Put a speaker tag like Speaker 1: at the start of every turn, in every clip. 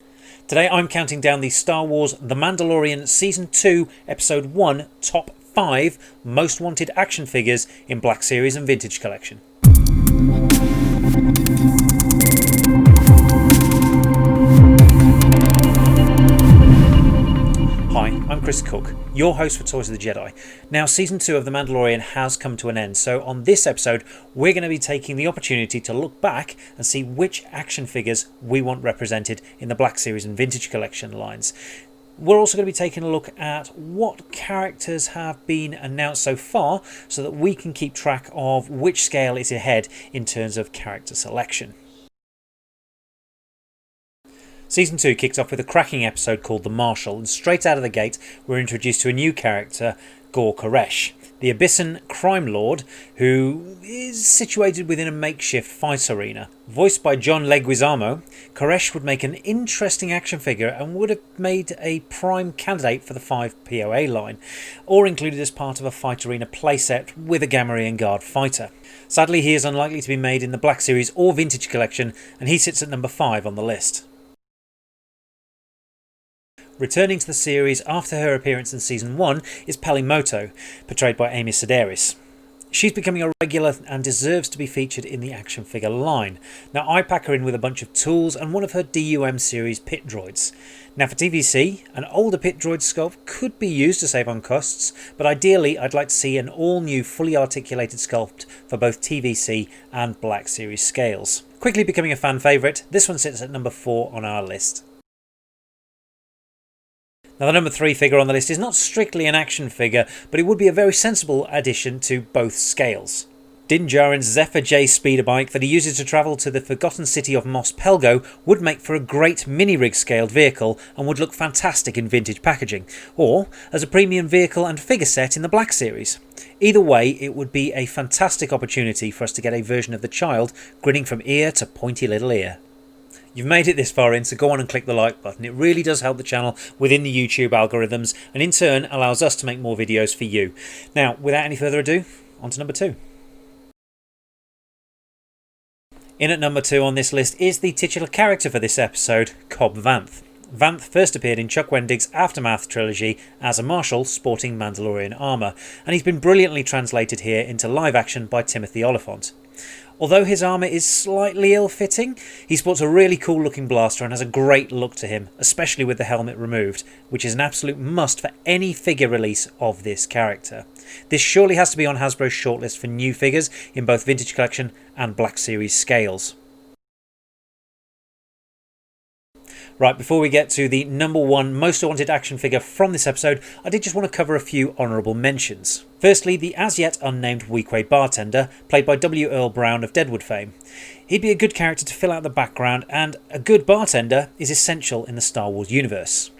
Speaker 1: Today I'm counting down the Star Wars The Mandalorian Season 2 Episode 1 Top 5 Most Wanted Action Figures in Black Series and Vintage Collection. Hi, I'm Chris Cook, your host for Toys of the Jedi. Now, Season 2 of The Mandalorian has come to an end, so on this episode we're going to be taking the opportunity to look back and see which action figures we want represented in the Black Series and Vintage Collection lines. We're also going to be taking a look at what characters have been announced so far so that we can keep track of which scale is ahead in terms of character selection. Season 2 kicks off with a cracking episode called The Marshal, and straight out of the gate we're introduced to a new character, Gor Koresh, the Abyssan crime lord who is situated within a makeshift fight arena. Voiced by John Leguizamo, Koresh would make an interesting action figure and would have made a prime candidate for the 5 POA line, or included as part of a fight arena playset with a Gamorrean Guard fighter. Sadly, he is unlikely to be made in the Black Series or Vintage Collection, and he sits at number 5 on the list. Returning to the series after her appearance in Season 1 is Pelimoto, portrayed by Amy Sedaris. She's becoming a regular and deserves to be featured in the action figure line. Now, I pack her in with a bunch of tools and one of her DUM series pit droids. Now for TVC, an older pit droid sculpt could be used to save on costs, but ideally I'd like to see an all-new fully articulated sculpt for both TVC and Black Series scales. Quickly becoming a fan favourite, this one sits at number 4 on our list. Now, the number 3 figure on the list is not strictly an action figure, but it would be a very sensible addition to both scales. Din Djarin's Zephyr J speeder bike that he uses to travel to the forgotten city of Mos Pelgo would make for a great mini-rig scaled vehicle and would look fantastic in vintage packaging, or as a premium vehicle and figure set in the Black Series. Either way, it would be a fantastic opportunity for us to get a version of the child grinning from ear to pointy little ear. You've made it this far in, so go on and click the like button. It really does help the channel within the YouTube algorithms and in turn allows us to make more videos for you. Now, without any further ado, on to number 2. In at number 2 on this list is the titular character for this episode, Cobb Vanth. Vanth first appeared in Chuck Wendig's Aftermath trilogy as a marshal sporting Mandalorian armour, and he's been brilliantly translated here into live action by Timothy Oliphant. Although his armour is slightly ill-fitting, he sports a really cool looking blaster and has a great look to him, especially with the helmet removed, which is an absolute must for any figure release of this character. This surely has to be on Hasbro's shortlist for new figures in both Vintage Collection and Black Series scales. Right, before we get to the number 1 most wanted action figure from this episode, I did just want to cover a few honourable mentions. Firstly, the as yet unnamed Weequay bartender, played by W. Earl Brown of Deadwood fame. He'd be a good character to fill out the background, and a good bartender is essential in the Star Wars universe.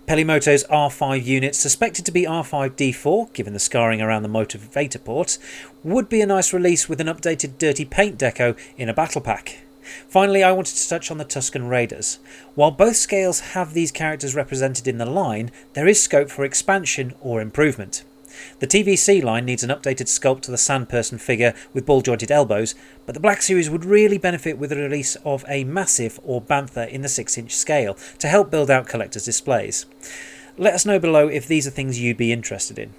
Speaker 1: Pelimoto's R5 unit, suspected to be R5-D4, given the scarring around the motivator port, would be a nice release with an updated dirty paint deco in a battle pack. Finally, I wanted to touch on the Tusken Raiders. While both scales have these characters represented in the line, there is scope for expansion or improvement. The TVC line needs an updated sculpt to the Sandperson figure with ball-jointed elbows, but the Black Series would really benefit with the release of a Massive or Bantha in the 6-inch scale to help build out collectors' displays. Let us know below if these are things you'd be interested in.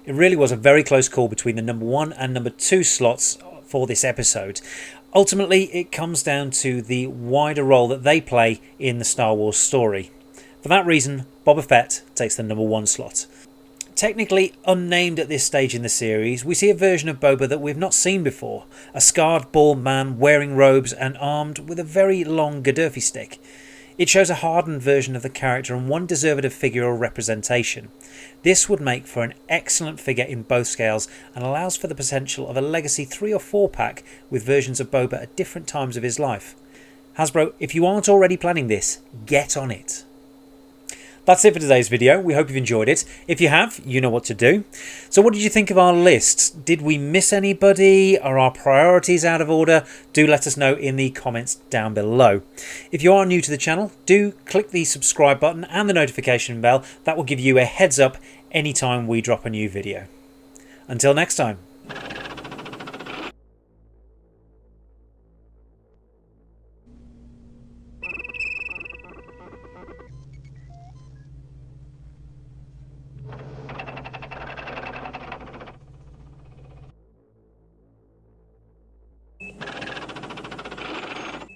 Speaker 1: It really was a very close call between the number 1 and number 2 slots for this episode. Ultimately, it comes down to the wider role that they play in the Star Wars story. For that reason, Boba Fett takes the number 1 slot. Technically unnamed at this stage in the series, we see a version of Boba that we've not seen before, a scarred bald man wearing robes and armed with a very long Gaddafi stick. It shows a hardened version of the character and one deserved of figure or representation. This would make for an excellent figure in both scales and allows for the potential of a Legacy 3 or 4 pack with versions of Boba at different times of his life. Hasbro, if you aren't already planning this, get on it. That's it for today's video. We hope you've enjoyed it. If you have, you know what to do. So what did you think of our list? Did we miss anybody? Are our priorities out of order? Do let us know in the comments down below. If you are new to the channel, do click the subscribe button and the notification bell. That will give you a heads up anytime we drop a new video. Until next time.